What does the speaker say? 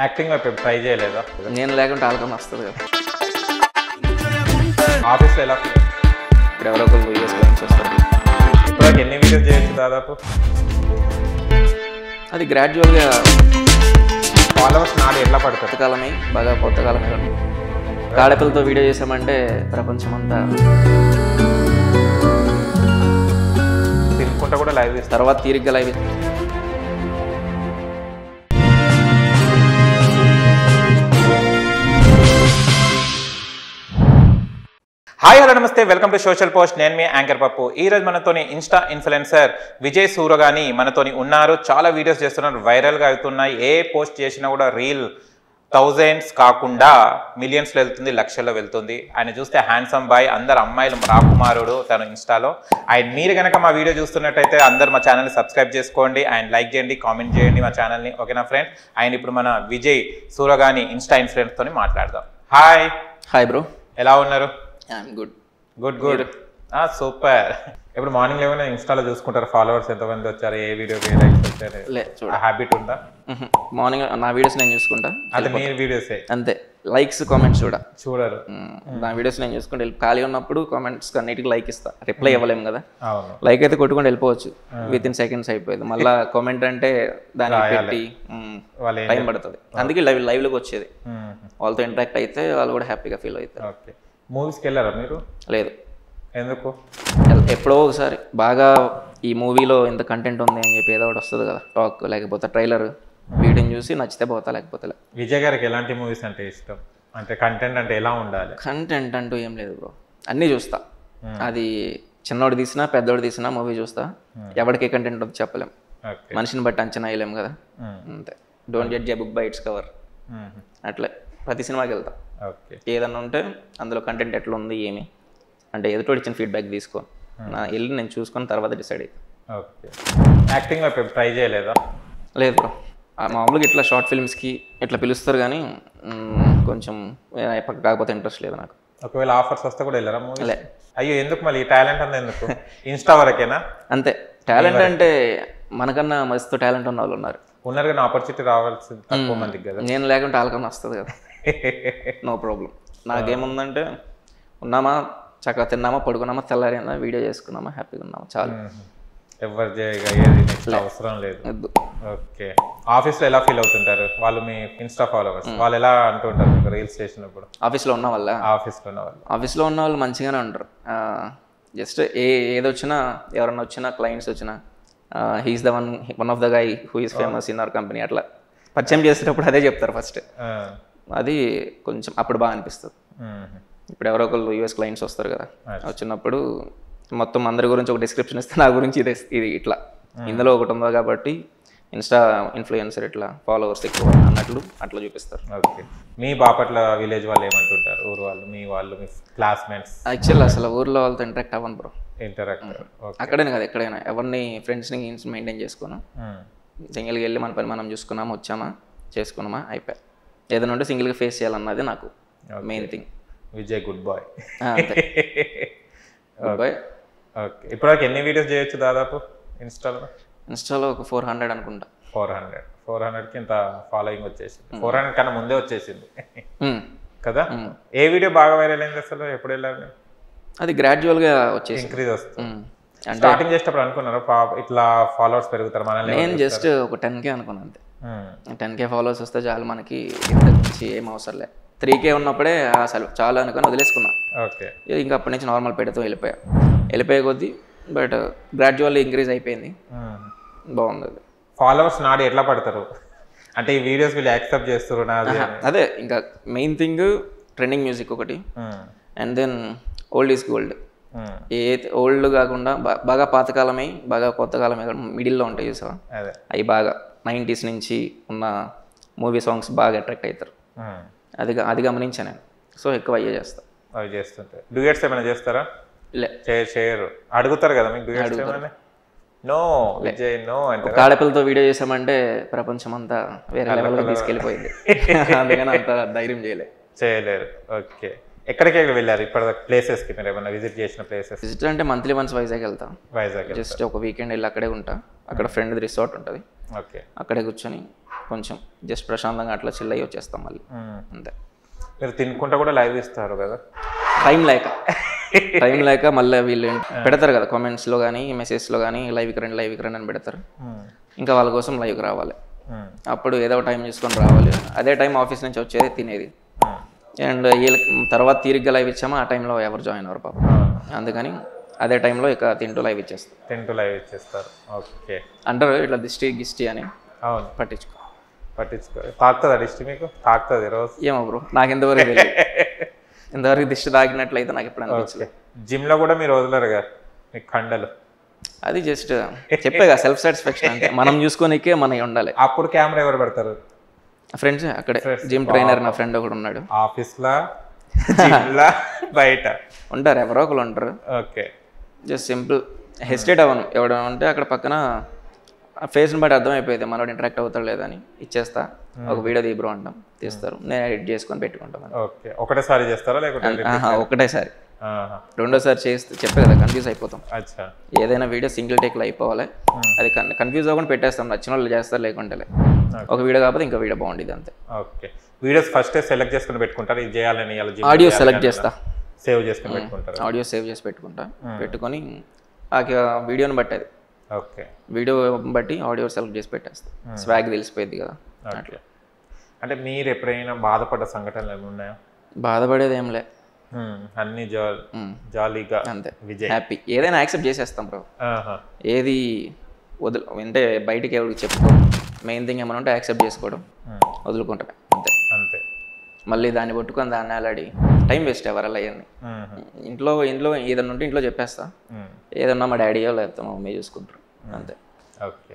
Acting వైపు try చేయలేదా? నేను లేకుంటే ఆల్కమ్ వస్తుంది కదా. ఆఫీస్లో ఎలా ఇప్పుడు ఎవరో ఒకరు యూఎస్ క్లయింట్స్ వస్తారు. ఇప్పుడు ఎన్ని వీడియోస్ చేయొచ్చు దాదాపు? అది గ్రాడ్యువల్గా ఫాలోవర్స్ నాడు ఎట్లా పడుతుంది? కొత్తకాలమే బాగా కొత్తకాలమే. కాడపిల్లతో వీడియో చేసామంటే ప్రపంచం అంతా తినుకుంటా కూడా లైవ్ చేస్తారు. తర్వాత తీరిగ్గా లైవ్. హాయ్ హలో నమస్తే, వెల్కమ్ టు సోషల్ పోస్ట్. నేను మీ యాంకర్ పప్పు. ఈ రోజు మనతోని ఇన్స్టా ఇన్ఫ్లుయెన్సర్ విజయ్ సూరగాని మనతోని ఉన్నారు. చాలా వీడియోస్ చేస్తున్నారు, వైరల్గా అవుతున్నాయి. ఏ పోస్ట్ చేసినా కూడా రీల్ థౌజండ్స్ కాకుండా మిలియన్స్లో వెళ్తుంది, లక్షల్లో వెళ్తుంది. ఆయన చూస్తే హ్యాండ్సమ్ బాయ్, అందరు అమ్మాయిలు రాకుమారుడు తను ఇన్స్టాలో. ఆయన మీరు కనుక మా వీడియో చూస్తున్నట్టయితే అందరు మా ఛానల్ని సబ్స్క్రైబ్ చేసుకోండి, ఆయన లైక్ చేయండి, కామెంట్ చేయండి మా ఛానల్ని. ఓకేనా ఫ్రెండ్? ఆయన ఇప్పుడు మన విజయ్ సూరగాని ఇన్స్టా ఇన్ఫ్లుయెన్స్తో మాట్లాడదాం. హాయ్. హాయ్ బ్రో, ఎలా ఉన్నారు? I'm good. Good good. Super. ఇప్పుడు మార్నింగ్ ఏమైనా ఇన్స్టాలో చూసుకుంటారు ఫాలోవర్స్ ఎంతమంది వచ్చారు, ఏ వీడియోకి లైక్స్ వచ్చారు? చూడ హ్యాబిట్ ఉందా? మార్నింగ్ నా వీడియోస్ నేను చూసుకుంటా. అది మీ వీడియోసే అంతే, లైక్స్ కామెంట్స్ చూడరు. నా వీడియోస్ నేను చూసుకుంటే ఖాళీ ఉన్నప్పుడు కామెంట్స్ అన్నిటికీ లైక్ ఇస్తా. రిప్లై ఇవ్వలేము కదా, అవును. లైక్ అయితే కొట్టుకొని వెళ్ళిపోవచ్చు, విత్ ఇన్ సెకండ్స్ అయిపోయింది. మళ్ళీ కామెంట్ అంటే దాన్ని పెట్టి టైం పడుతుంది. అందుకే లైవ్లోకి వచ్చేది. వాళ్ళతో ఇంటరాక్ట్ అయితే వాళ్ళు కూడా హ్యాపీగా ఫీల్ అవుతారు. ఓకే. మూవీస్కి వెళ్ళారా మీరు? లేదు. ఎందుకు? ఎప్పుడో ఒకసారి బాగా ఈ మూవీలో ఇంత కంటెంట్ ఉంది అని చెప్పి ఏదో ఒకటి వస్తుంది కదా, టాక్ లేకపోతే ట్రైలర్, వీడియోని చూసి నచ్చితే పోతా, లేకపోతే విజయ్ గారికి ఎలాంటి మూవీస్ అంటే ఇష్టం? అంటే కంటెంట్ అంటే ఎలా ఉండాలి? కంటెంట్ అంటూ ఏం లేదు బ్రో, అన్నీ చూస్తా. అది చిన్నోడు తీసినా పెద్దోడు తీసినా మూవీ చూస్తా. ఎవరికి కంటెంట్ ఉంది చెప్పలేం, మనిషిని బట్టి అంచనా వేయలేం కదా. అంతే. Don't judge a book by its cover. అట్లే ప్రతి సినిమాకి వెళ్తా. ఏదన్నా ఉంటే అందులో కంటెంట్ ఎట్లా ఉంది ఏమి అంటే ఎదుటోడు ఇచ్చిన ఫీడ్బ్యాక్ తీసుకో, వెళ్ళి నేను చూసుకొని తర్వాత డిసైడ్ అవుతాను. ఓకే. యాక్టింగ్ వైపు ట్రై చేయలేదా? లేదు బ్రో, మామూలుగా ఇట్లా షార్ట్ ఫిల్మ్స్కి ఇట్లా పిలుస్తారు కానీ కొంచెం కాకపోతే ఇంట్రెస్ట్ లేదు నాకు. ఒకవేళ ఆఫర్స్ వస్తే కూడా వెళ్ళారా మూవీ? అయ్యో, ఎందుకు మళ్ళీ టాలెంట్ అంతా ఎందుకు? ఇన్స్టా వరకేనా? అంతే. టాలెంట్ అంటే మనకన్నా మస్తు టాలెంట్ ఉన్న వాళ్ళు ఉన్నారు కానీ ఆపర్చునిటీ రావాల్సింది తక్కువ మందికి కదా. నేను లేకుంటే ఆల్కన్నా వస్తుంది కదా. No problem. నాకేముందంటే ఉన్నామా, చక్కగా తిన్నామా, పడుకున్నామా, తెల్లారైనా వీడియో చేసుకున్నామా, హ్యాపీగా ఉన్నామా, చాలు. ఎవరు చేయగా ఏది నెక్స్ట్ అవసరం లేదు. ఓకే. ఆఫీస్లో ఎలా ఫీల్ అవుతుంటారు వాళ్ళు, మీ ఇన్స్టా ఫాలోవర్స్? వాళ్ళు ఎలా అంటుంటారు మీకు రీల్స్ చేసినప్పుడు? ఆఫీస్లో ఉన్న వాళ్ళ? ఆఫీస్లో ఉన్న వాళ్ళు మంచిగానే ఉంటారు. జస్ట్ ఏదొచ్చినా, ఎవరన్నా వచ్చినా, క్లయింట్స్ వచ్చినా, he is the one of the guy who is famous in our company అట్లా పరిచయం చేసేటప్పుడు అదే చెప్తారు ఫస్ట్. అది కొంచెం అప్పుడు బాగా అనిపిస్తుంది. ఇప్పుడు ఎవరో ఒకళ్ళు యూఎస్ క్లయింట్స్ వస్తారు కదా, వచ్చినప్పుడు మొత్తం అందరి గురించి ఒక డిస్క్రిప్షన్ ఇస్తే నా గురించి ఇది ఇట్లా ఇందులో ఒకటి ఉందా కాబట్టి ఇన్స్టా ఇన్ఫ్లుయెన్సర్ ఇట్లా ఫాలోవర్స్ ఎక్కువ అన్నట్లు అట్లా చూపిస్తారు. ఓకే. మీ బాపట్ల విలేజ్ వాళ్ళు ఏమంటుంటారు? ఊరు వాళ్ళు, మీ వాళ్ళు, మీ క్లాస్మేట్స్? యాక్చువల్ అసలు ఊర్లో వాళ్ళతో ఇంటరాక్ట్ అవ్వను బ్రో. అక్కడైనా కదా, ఎక్కడైనా ఎవరిని ఫ్రెండ్స్ని మెయింటైన్ చేసుకోను. సింగిల్గా వెళ్ళి మన పని మనం చూసుకున్నామా, వచ్చామా, చేసుకున్నామా, అయిపోయా. ఏదైనా ఉంటే సింగిల్గా ఫేస్ చేయాలన్నది నాకు main thing. Vijay good boy. Good boy. Okay. ఇప్పటివరకు ఎన్ని వీడియోస్ చేయొచ్చు దాదాపు ఇన్స్టాలో ఒక 400 అనుకుంటా. 400కి ఇంత ఫాలోయింగ్ వచ్చేసింది. 400 కన్నా ముందే వచ్చేసింది కదా. ఏ వీడియో బాగా వైరల్ అయింది అసలు? ఎప్పుడు వెళ్ళారు? అది గ్రాడ్యువల్గా వచ్చేసి ఇంక్రీజ్ వస్తుంది. స్టార్టింగ్ చేసేటప్పుడు అనుకున్నారు ఇట్లా ఫాలోవర్స్ పెరుగుతారు మనల్ని? నేను జస్ట్ ఒక 10K అనుకున్నాను అంతే. 10K ఫాలోవర్స్ వస్తే చాలు మనకి, ఇంతకు మించి ఏం అవసరం లేదు. 3K ఉన్నప్పుడే అసలు చాలా అనుకుని వదిలేసుకున్నా. ఓకే. ఇంకా అప్పటి నుంచి నార్మల్ పెడుతూ వెళ్ళిపోయే కొద్దీ, బట్ గ్రాడ్యువల్లీ ఇంక్రీజ్ అయిపోయింది. బాగుంది. అది ఫాలోవర్స్ నాడు ఎట్లా పడతారు అంటే ఈ వీడియోస్ వీళ్ళు యాక్సెప్ట్ చేస్తారు? అదే ఇంకా మెయిన్ థింగ్ ట్రెండింగ్ మ్యూజిక్ ఒకటి, and then old is gold. ఏ ఓల్డ్ కాకుండా బాగా పాతకాలమై బాగా కొత్త కాలమే మిడిల్లో ఉంటాయి చూసావా, అవి బాగా 90s నుంచి ఉన్న మూవీ సాంగ్స్ బాగా అట్రాక్ట్ అవుతారు. అది గమనించాను నేను. సో ఎక్కువ అయ్యే చేస్తా. అవి చేస్తుంటే డ్యూయట్స్ ఏమైనా చేస్తారా? చేయరు. అడుగుతారు కదా మీకు డ్యూయట్స్ ఏమైనా? నో విజయ్ నో అంటే. కాడపిల్లతో వీడియో చేసామంటే ప్రపంచం అంతా వేరే లెవెల్కి తీసుకెళ్ళిపోయింది. అందుకని అంత ధైర్యం చేయలేరు. ఓకే. ఎక్కడికి వెళ్ళారు ఇప్పుడు ప్లేసెస్కి? మీరు ఏమైనా విజిట్ చేసిన ప్లేసెస్? విజిట్ అంటే మంత్లీ వన్స్ వైజాగ్ వెళ్తాం. వైజాగ్ జస్ట్ ఒక వీకెండ్ వెళ్ళి అక్కడే ఉంటా. అక్కడ ఫ్రెండ్ రిసార్ట్ ఉంటుంది, ఓకే. అక్కడే కూర్చొని కొంచెం జస్ట్ ప్రశాంతంగా అట్లా చిల్ అయ్యి వచ్చేస్తాం మళ్ళీ అంతే. మీరు తినుకుంటా కూడా లైవ్ ఇస్తారు కదా? టైం లేక మళ్ళీ వీళ్ళు పెడతారు కదా కామెంట్స్లో కానీ మెసేజ్లో కానీ లైవ్కి రండి అని పెడతారు. ఇంకా వాళ్ళ కోసం లైవ్కి రావాలి. అప్పుడు ఏదో టైం చూసుకొని రావాలి. అదే టైం ఆఫీస్ నుంచి వచ్చేది తినేది. అండ్ వీళ్ళకి తర్వాత తీరిగ్గా లైవ్ ఇచ్చామో ఆ టైంలో ఎవరు జాయిన్ అవ్వరు పాపం. అందుకని అదే టైంలో ఇక తింటూ లైవ్ ఇచ్చేస్తారు. ఓకే. అంటారు ఇట్లా దిష్టి అని. అవును. పట్టించుకో తాకుతుందా దిష్టి? మీకు తాకుతుంది రోజు? ఏమో బ్రో, నాకు ఇంతవరకు దిష్టి తాకినట్లయితే నాకు ఎప్పుడు అనిపించలేదు. జిమ్లో కూడా మీరు వదలరు కదా మీకు కండలు? అది జస్ట్ చెప్పేగా సెల్ఫ్ సాటిస్ఫాక్షన్ అంటే మనం చూసుకోనికే మనకి ఉండాలి. అప్పుడు కెమెరా ఎవరు పెడతారు? ఫ్రెండ్స్ అక్కడే జిమ్ ట్రైనర్ నా ఫ్రెండ్ ఒకడు ఉన్నాడు. ఆఫీస్లో బయట ఉంటారు, ఎవరో ఒకరు ఉంటారు. ఓకే. జస్ట్ సింపుల్ హెసిటేట్ అవ్వను. ఎవడంటే అక్కడ పక్కన ఫేస్ని బట్టి అర్థమైపోయింది మనోడు ఇంటరాక్ట్ అవుతాడు లేదని ఇచ్చేస్తా. ఒక వీడియో తీ బ్రో అంటాం, తీస్తారు, నేను ఎడిట్ చేసుకొని పెట్టుకుంటాం. ఓకే. ఒకటేసారి చేస్తారా లేకపోతే? ఒకటేసారి. రెండోసారి చేస్తే చెప్పే కదా కన్ఫ్యూజ్ అయిపోతాం. ఏదైనా వీడియో సింగిల్ టేక్లో అయిపోవాలి. అది కన్ఫ్యూజ్ అవ్వకుండా పెట్టేస్తాం. నచ్చిన వాళ్ళు చేస్తారు, లేకుంటే ఒక వీడియో కాకపోతే ఇంకా వీడియో బాగుండేది అంతే. ఓకే. వీడియోస్ ఫస్ట్ సెలెక్ట్ చేసుకుని పెట్టుకుంటారు, ఇది చేయాలని? ఆడియో సెలెక్ట్ చేస్తా, సేవ్ చేసుకుని పెట్టుకుంటారు. ఆడియో సేవ్ చేసి పెట్టుకొని ఆ వీడియోని బట్టి అది. ఓకే. వీడియో బట్టి ఆడియో సెలెక్ట్ చేసి పెట్టేస్తా. స్వాగ్ తెలిసిపోయింది కదా అట్లా. అంటే మీరు ఎప్పుడైనా బాధపడ్డ సంఘటనలు ఏమి ఉన్నాయా? బాధపడేది ఏం లే, అన్ని జాలీగా అంతే, హ్యాపీ. ఏదైనా యాక్సెప్ట్ చేసేస్తాం బ్రో. ఏది అంటే బయటికి ఎవరికి చెప్పుకో. మెయిన్ థింగ్ ఏమన్నా ఉంటే యాక్సెప్ట్ చేసుకోవడం, వదులుకుంటాం అంతే. మళ్ళీ దాన్ని పట్టుకొని దాన్ని అలాడి టైం వేస్ట్ ఎవరల్లా అవన్నీ. ఇంట్లో ఏదన్నా ఉంటే ఇంట్లో చెప్పేస్తా, ఏదన్నా మా డాడీయో లేకపోతే మా మమ్మీ చూసుకుంటారు అంతే. ఓకే.